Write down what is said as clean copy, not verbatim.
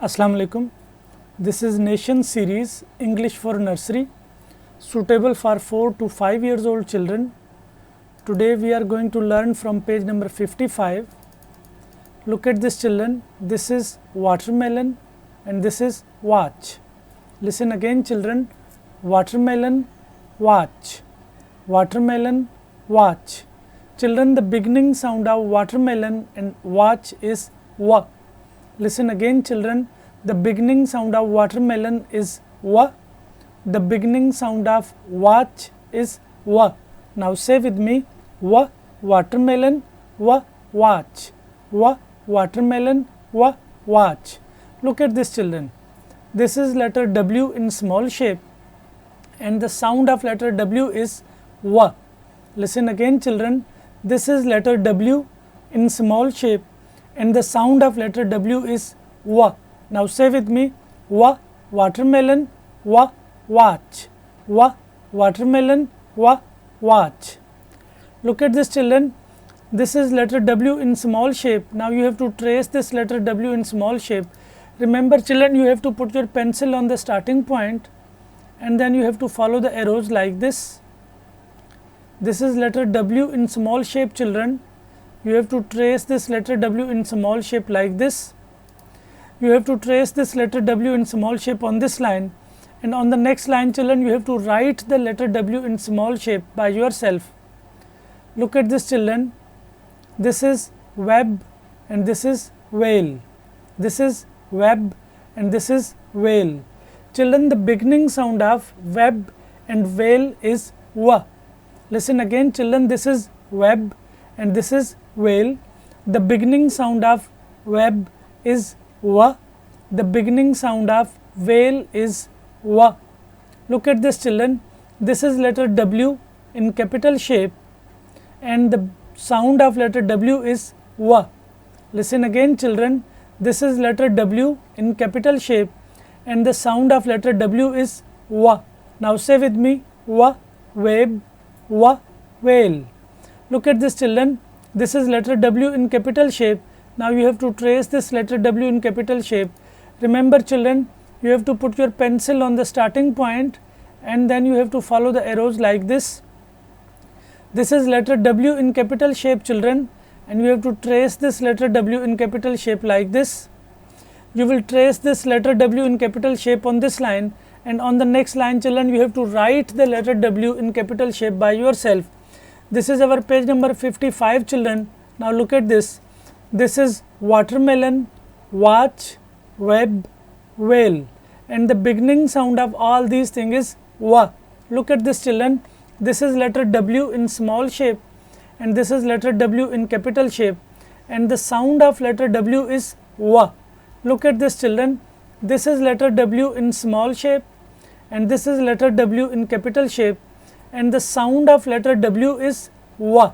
Assalamu alaikum. This is Nation series English for Nursery, suitable for 4 to 5 years old children. Today we are going to learn from page number 55. Look at this children, this is watermelon and this is watch. Listen again children, watermelon, watch, watermelon, watch. Children, the beginning sound of watermelon and watch is wa. Listen again children, the beginning sound of watermelon is wa, the beginning sound of watch is wa. Now say with me, wa, watermelon, wa, watch, wa, watermelon, wa, watch. Look at this children, this is letter W in small shape and the sound of letter W is wa. Listen again children, this is letter W in small shape and the sound of letter W is wa. Now say with me, wa, watermelon, wa, watch, wa, watermelon, wa, watch. Look at this children, this is letter W in small shape. Now you have to trace this letter W in small shape. Remember children, you have to put your pencil on the starting point and then you have to follow the arrows like this. This is letter W in small shape children. You have to trace this letter W in small shape like this. You have to trace this letter W in small shape on this line, and on the next line children you have to write the letter W in small shape by yourself. Look at this children, this is web and this is whale, this is web and this is whale. Children, the beginning sound of web and whale is wa. Listen again children, this is web and this is whale. The beginning sound of web is wa, the beginning sound of whale is wa. Look at this children, this is letter W in capital shape and the sound of letter W is wa. Listen again children, this is letter W in capital shape and the sound of letter W is wa. Now say with me, wa, web, wa, whale. Look at this children, this is letter W in capital shape. Now you have to trace this letter W in capital shape. Remember children, you have to put your pencil on the starting point and then you have to follow the arrows like this. This is letter W in capital shape children and you have to trace this letter W in capital shape like this. You will trace this letter W in capital shape on this line, and on the next line children you have to write the letter W in capital shape by yourself. This is our page number 55 children. Now look at this, this is watermelon, watch, web, whale, and the beginning sound of all these things is wa. Look at this children, this is letter W in small shape and this is letter W in capital shape and the sound of letter W is wa. Look at this children, this is letter W in small shape and this is letter W in capital shape and the sound of letter W is wa.